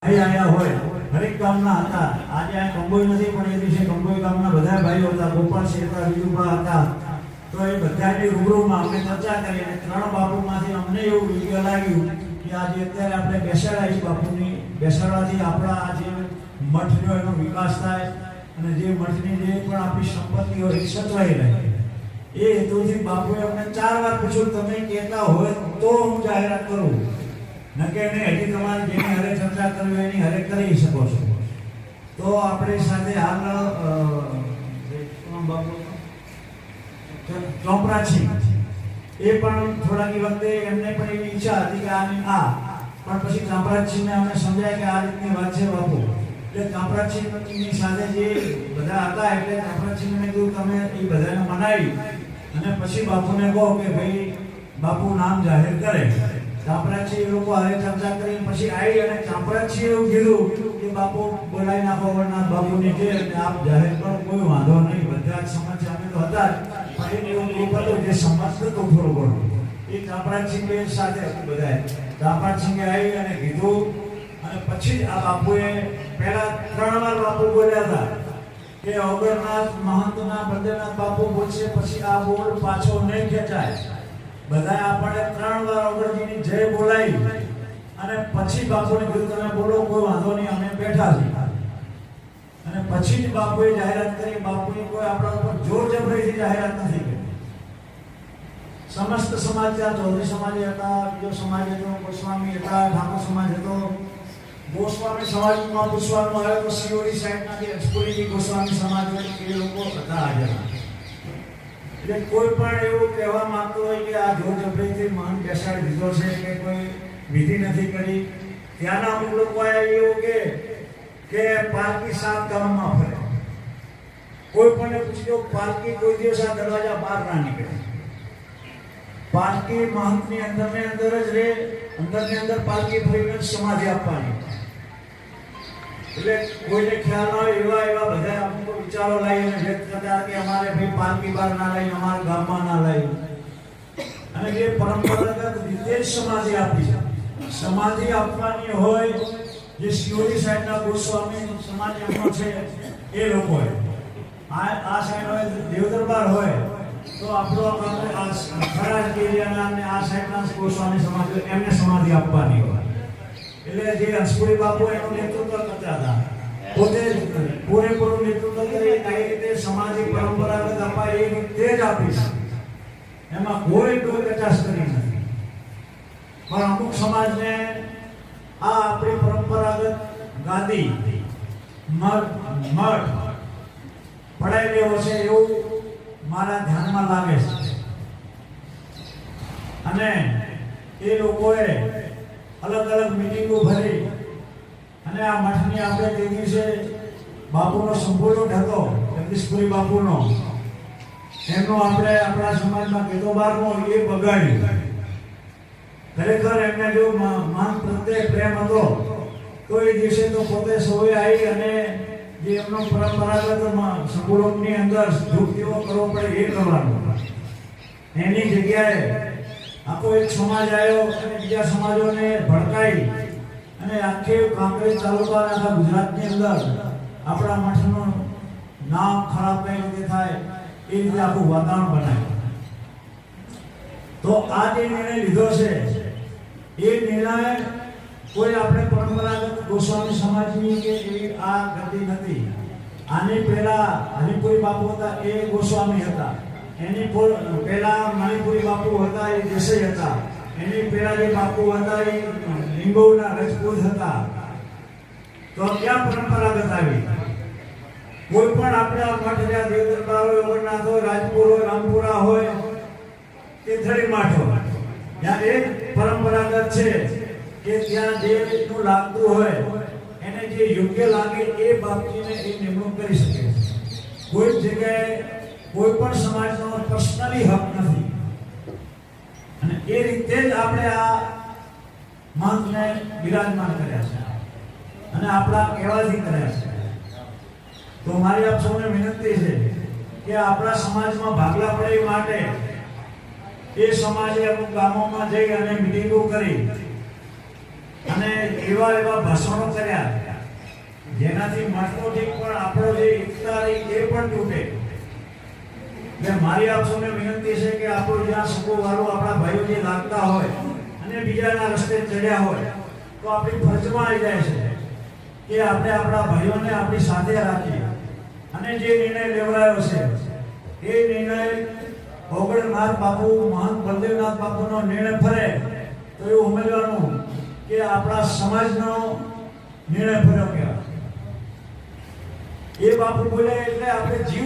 આયા હોય હરેક ગામના હતા. આજે આ કંબોઈ નથી પણ એ દિવસે કંબોઈ ગામના બધા ભાઈઓ હતા, ગોપાલસિંહ હતા, વિજુભા હતા. તો એ બધાની રૂબરૂમાં આપણે ચર્ચા કરી અને ત્રણ બાપુમાંથી અમને એવું યોગ્ય લાગ્યું કે આજે અત્યારે આપણે બેસાડા બાપુની બેસાડવાથી આપણા આ જે મઠનો એનો વિકાસ થાય અને જે મઠની જે પણ આપણી સંપત્તિ હોય એ સચવાઈ રહે. એ હેતુથી બાપુએ અમને 4 વાર પૂછ્યું તમે કહેતા હોય તો હું જાહેરાત કરું, ન કે નહીં હજી તમારે જેની હારે ચર્ચા કરવી એની હારે કરી શકો છો. તો આપણી સાથે હાલ ચોપરાજી એ પણ થોડાક વખતે એમને પણ એવી ઈચ્છા હતી કે પણ પછી ચાંપરાજીને અમને સમજાય કે આ રીતની વાત છે બાપુ. એટલે ચાંપરાજીની સાથે જે બધા હતા એટલે ચાંપરાજીને મેં કીધું તમે એ બધાને મનાવી અને પછી બાપુને કહો કે ભાઈ બાપુ નામ જાહેર કરે. ચાંપરાજી એ લોકો હારે ચર્ચા કરી પછી આવી અને ચાંપરાજી એવું કીધું કે બાપુ બોલાવી નાખો વરના બાપુની જે આપ જાહેર કરો કોઈ વાંધો નહીં, બધા જ સમાજ અમે તો હતા જ પણ એવું ગ્રુપ હતું જે સમાજ તો થોડું ઘણું એ ચાંપરાજી સાથે હતું. બધા ચાંપરાજી આવી અને કીધું અને પછી આ બાપુએ પહેલા 3 વાર બાપુ બોલ્યા હતા કે અગરનાથ મહંતના બદ્રીનાથ બાપુ બોલશે પછી આ બોલ પાછો નહીં ખેંચાય. બધા આપણે 3 વાર અગરજીની જય બોલાવી અને પછી બાપુને કીધું તમે બોલો કોઈ વાંધો નહીં અમે બેઠા છીએ. અને પછી જ બાપુએ જાહેરાત કરી. બાપુએ કોઈ આપણા ઉપર જોર જબરીથી જાહેરાત નથી કરી. સમસ્ત સમાજ ત્યાં ચૌધરી સમાજ હતા, બીજો સમાજ હતો, ગોસ્વામી હતા, ઠાકોર સમાજ હતો. ગોસ્વામી સમાજમાં પૂછવાનું આવે તો સિયોરી સાઈડના જે અક્ષપુરી ગોસ્વામી સમાજ હોય એ લોકો હતા હાજર. એટલે કોઈ પણ એવું કહેવા માંગતો હોય કે આ જોર જબરીથી મહંત બેસાડી દીધો છે કે કોઈ વિધિ નથી કરી. ત્યાંના અમુક લોકો એવું કે પાલકી 7 ગામમાં ફરે. કોઈ પણ પૂછ્યો પાલકી કોઈ દિવસ આ દરવાજા બહાર ના નીકળે. પાલકી મહંતની અંદર જ રહે, અંદર પાલકી ફરીને સમાધિ આપવાની. એટલે કોઈને ખ્યાલ ના હોય એવા બધા અમુક વિચારો લાવીને વ્યક્ત કરતા કે અમારે ભાઈ પાલકી બહાર ના લાવી, અમારા ગામમાં ના લાવી. અને જે પરંપરાગત રીતે જ સમાધિ આપી છે. સમાધિ આપવાની હોય જે સિયોરી સાઈડના ગોસ્વામી સમાજ એમનો છે એ લોકો આ સાઈડ હોય દેવદરબાર હોય તો આપણો ખરાજ એરિયાના અને આ સાઈડના ગોસ્વામી સમાજ એમને સમાધિ આપવાની હોય. એટલે જે હંસપુરી બાપુ એનું નેતૃત્વ કરતા હતા, પોતે પૂરેપૂરું નેતૃત્વ કરી કઈ રીતે સમાધિ પરંપરાગત અપાય એ રીતે જ આપીશ. એમાં કોઈ કચાશ કરી નથી. પણ અમુક સમાજને આ આપણી પરંપરાગત ગાદી મઠ પડાઈ લેવો છે એવું મારા ધ્યાનમાં લાગે છે. અને એ લોકોએ અલગ મીટિંગો ભરી અને આ મઠની આપણે તે દિવસે બાપુનો સંપૂર્ણ હતો જગદીશપુરી બાપુનો એમનો આપણે આપણા સમાજમાં કેતોબારનો એ બગાડ્યું. ખરેખર એમને જો માન પ્રત્યે પ્રેમ હતો તો એ દિવસે તો પોતે સૌએ આવી અને જે એમનો પરંપરાગત સંકુલોની અંદર ધૂપ કેવો કરવો પડે એ કરવાનું. એની જગ્યાએ આખો એક સમાજ આવ્યો અને બીજા સમાજોને ભડકાઈ અને આખી કાંકરેજ તાલુકા આખા ગુજરાતની અંદર આપણા મઠનું નામ ખરાબ કઈ રીતે થાય એ રીતે આખું વાતાવરણ બનાવ્યું. તો આ જે નિર્ણય લીધો છે એ નિર્ણય કોઈ આપણે પરંપરાગત ગોસ્વામી સમાજની કે એવી આ ગતિ નથી. આની પહેલા હરિપુરી બાપુ હતા એ ગોસ્વામી હતા. એની પહેલા મણિપુરી બાપુ હતા એ દેસાઈ હતા. એની પહેલા જે બાપુ હતા એ લીંબોના રજપૂત હતા. તો ક્યાં પરંપરાગત આવી? કોઈ પણ આપણે મઠ જ્યાં દેવદરબાર હોય, અમરનાથ હોય, રાજપુર હોય, રામપુરા હોય કે થડી મઠ હોય, જ્યાં એક પરંપરાગત છે કે ત્યાં જે રીતનું લાગતું હોય એને જે યોગ્ય લાગે એ બાપજીને એ નિમણૂક કરી શકે. કોઈ જગ્યાએ કોઈ પણ સમાજનો પર્સનલી હક નથી. અને એ રીતે જ આપણે આ મહંતને બિરાજમાન કર્યા છે અને આપણા કહેવાથી કર્યા છે. તો મારી આપ સૌને વિનંતી છે કે આપણા સમાજમાં ભાગલા પડે માટે એ સમાજે અમુક ગામોમાં જઈ અને મિટિંગો કરી અને એવા એવા ભાષણો કર્યા જેનાથી મઠનો ઠીક પણ આપણો જે એકતા રહી એ પણ તૂટે. મારી આપ સૌને વિનંતી છે કે આપણો જ્યાં સગો વાળો આપણા ભાઈઓ જે લાગતા હોય અને બીજાના રસ્તે ચડ્યા હોય તો આપણી ફરજમાં આવી જાય છે કે આપણે આપણા ભાઈઓને આપણી સાથે રાખીએ અને જે નિર્ણય લેવડાયો છે એ નિર્ણય ઓગણનાથ બાપુ મહંત બલદેવનાથ બાપુનો નિર્ણય ફરે તો એવું સમજવાનું કે આપણા સમાજનો નિર્ણય ફર્યો કહેવાય. એ બાપુ બોલે એટલે આપણે જીવ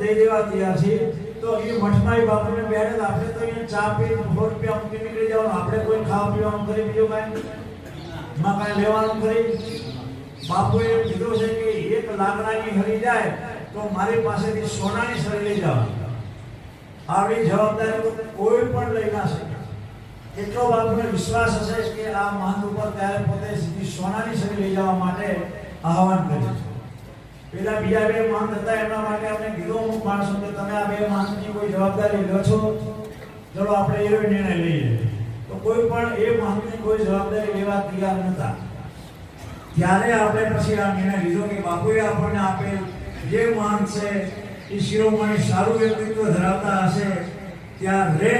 દઈ દેવા તૈયાર છીએ. તો એ મઠમાં બાપુને બેઠે આપણે તો અહીંયા ચા પી 100 રૂપિયા મૂકી નીકળી જવાનું. આપણે કોઈ ખાવા પીવાનું કરી બીજું કાંઈ માં કાંઈ લેવાનું કરી. બાપુએ કીધું છે કે 1 લાકડાની હરી જાય તો મારી પાસેથી સોનાની સળી લઈ જવાની. આવી જવાબદારી તો કોઈ પણ લઈ ના શકે. એટલો બાપુને વિશ્વાસ હશે કે આ મહંત ઉપર ત્યારે પોતે સીધી સોનાની સળી લઈ જવા માટે આહવાન કર્યું છે. પેલા બીજા 2 મહંત હતા એમના માટે આપણે કીધું અમુક માણસો કે તમે આ 2 મહંતની કોઈ જવાબદારી લો છો, ચલો આપણે એવો નિર્ણય લઈએ. તો કોઈ પણ એ મહંતની કોઈ જવાબદારી લેવા તૈયાર નહોતા. ત્યારે આપણે પછી આ નિર્ણય લીધો કે બાપુએ આપણને આપેલ જે મહંત છે એ શિરોમણી સારું વ્યક્તિત્વ ધરાવતા હશે ત્યારે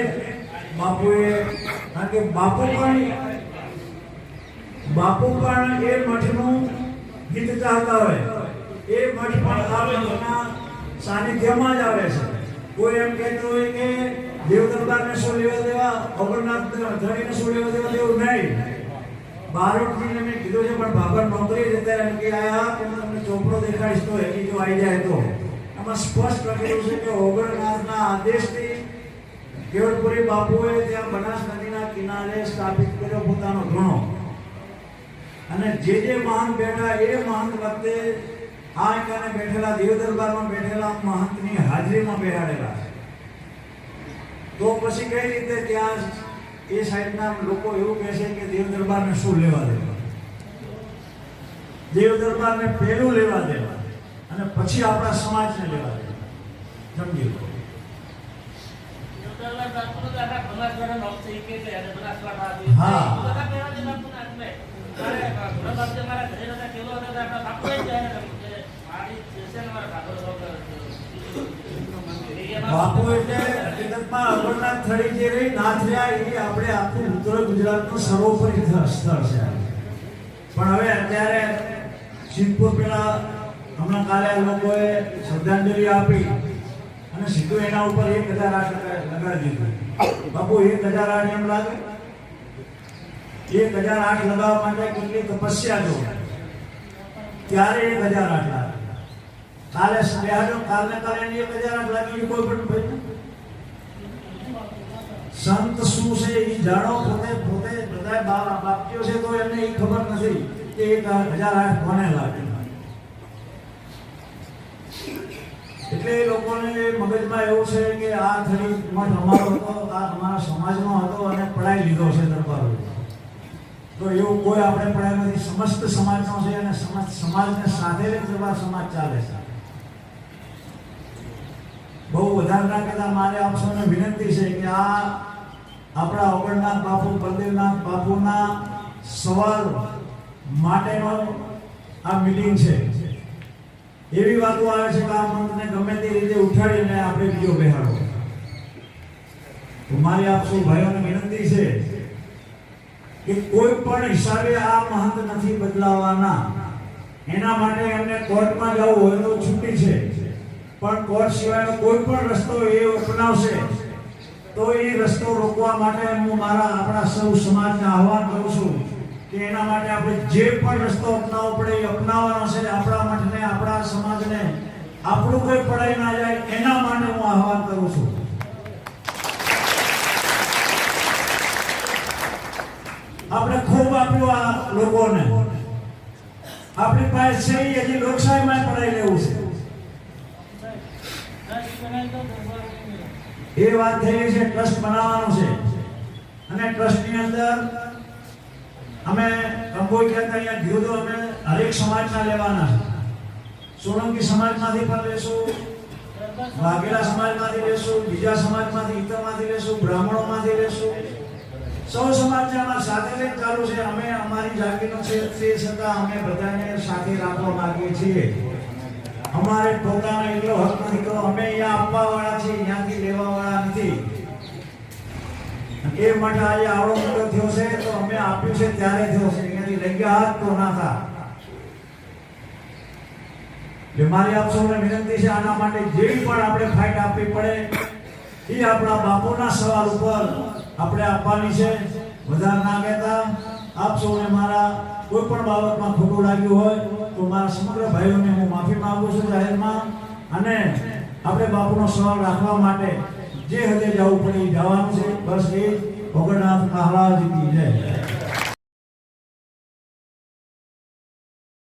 બાપુએ, કારણ કે બાપુ પણ એ મઠનું હિત ચાહતા હોય. એ મઠ પણ આ મઠના સાનિધ્યમાં જ આવે છે. કોઈ એમ કહેતો હોય કે દેવ દરબારને શું લેવા દેવા, અમરનાથ ધણીને શું લેવા દેવા, તેવું નહીં. બારોટજીને મેં કીધું છે પણ બાબર નોકરી જતા એમ કે આયા કે તમને ચોપડો દેખાડીશ તો એની જો આવી જાય તો એમાં સ્પષ્ટ લખેલું છે કે ઓગણનાથના આદેશથી કેવડપુરી બાપુએ ત્યાં બનાસ નદીના કિનારે સ્થાપિત કર્યો પોતાનો ધૂણો. અને જે મહાન બેઠા એ મહાન વખતે આ કાને બેઠેલા દેવ દરબારમાં બેઠેલા મહંતની હાજરીમાં બેહાડેલા છે. તો પછી કઈ રીતે ત્યાં એ સાઈડના લોકો એવું કહે છે કે દેવ દરબારને શું લેવા દેવા, દેવ દરબારને પહેલું લેવા દેવા અને પછી આપણા સમાજને લેવા દેવા. સમજી લો. હા બાપુ એટલે હકીકતમાં અમરનાથ થળી જે રહી નાથ રહ્યા એ આપણે આખું ઉત્તર ગુજરાતનું સર્વોપરી સ્થળ છે. પણ હવે અત્યારે સિદ્ધપુર પેલા હમણાં કાલે લોકોએ શ્રદ્ધાંજલિ આપી અને સીધું એના ઉપર 1008 લગાડી દીધું. બાપુ 1008 એમ લાગે? 1008 લગાવવા માટે કેટલી તપસ્યા જો ત્યારે 1008 લાગે. કાલે બેહાડો કાલે 1008 લાગી કોઈ પણ ભાઈ સંત શું છે એ જાણો. પોતે બધા બાપજીઓ છે તો એમને એ ખબર નથી કે 1008 કોને લાગે. એટલે એ લોકોને મગજમાં એવું છે કે આ થળી મઠ અમારો હતો, આ અમારા સમાજનો હતો અને પડાઈ લીધો છે દરબારો. તો એવું કોઈ આપણે પડાય નથી. સમસ્ત સમાજનો છે અને સમાજને સાથે લઈ દરબાર સમાજ ચાલે છે. બહુ વધારે ના કહેતા મારે આપ સૌને વિનંતી છે કે આ આપણા ઓગણનાથ બાપુ બલદેવનાથ બાપુના સવાલ માટેનો આ મીટિંગ છે. એવી વાતો આવે છે કે આ મંત્રને ગમે તે રીતે ઉઠાડીને આપણે બીજો બેહાડો. તો મારી આપ સૌ ભાઈઓને વિનંતી છે કે કોઈ પણ હિસાબે આ મહંત નથી બદલાવાના. એના માટે એમને કોર્ટમાં જવું હોય તો છૂટી છે, પણ કોર્ટ સિવાયનો કોઈ પણ રસ્તો એ અપનાવશે તો એ રસ્તો રોકવા માટે હું આપણા સૌ સમાજને આહવાન કરું છું કે એના માટે આપણે જે પણ રસ્તો અપનાવવો પડે એ અપનાવવાનો છે. આપણા મઠને, આપણા સમાજને આપણું કોઈ પડાઈ ના જાય એના માટે હું આહવાન કરું છું. આપણે ખૂબ આપ્યું આ લોકોને. આપણી પાસે છે હજી લોકશાહીમાં પડાઈ લેવું છે. એ વાત થઈ છે ટ્રસ્ટ બનાવવાનો છે અને ટ્રસ્ટની અંદર અમે કંબોઈ કહેતા અહીંયા કીધું તો અમે હરેક સમાજના લેવાના છે. સોલંકી સમાજમાંથી પણ લેશું, વાઘેલા સમાજમાંથી લેશું, બીજા સમાજમાંથી, ઈતરમાંથી લેશું, બ્રાહ્મણોમાંથી લેશું, સૌ સમાજને અમારા સાથે લઈને ચાલુ છે. અમે અમારી જાગીરનો છે તે છતાં અમે બધાને સાથે રાખવા માંગીએ છીએ. અમારે પોતાનો એટલો હક નથી તો અમે અહીંયા આપવા વાળા છીએ, અહીંયાથી લેવા વાળા નથી. એ માટે આજે આવડો મોટો થયો છે તો અમે આપ્યું છે ત્યારે થયો છે, અહીંયાથી લઈ ગયા હાથ તો ના થા. એટલે મારી આપ સૌને વિનંતી છે, આના માટે જે પણ આપણે ફાઇટ આપવી પડે એ આપણા બાપુના સવાલ ઉપર આપણે આપવાની છે. વધારે ના કહેતા આપ સૌને મારા કોઈ પણ બાબતમાં ખોટું લાગ્યું હોય તો મારા સમગ્ર ભાઈઓને હું માફી માંગુ છું જાહેરમાં. અને આપણે બાપુનો સવાલ રાખવા માટે જે હદે જવું પડે એ જવાનું છે. બસ એ ભગવાન મહારાજ કી જય.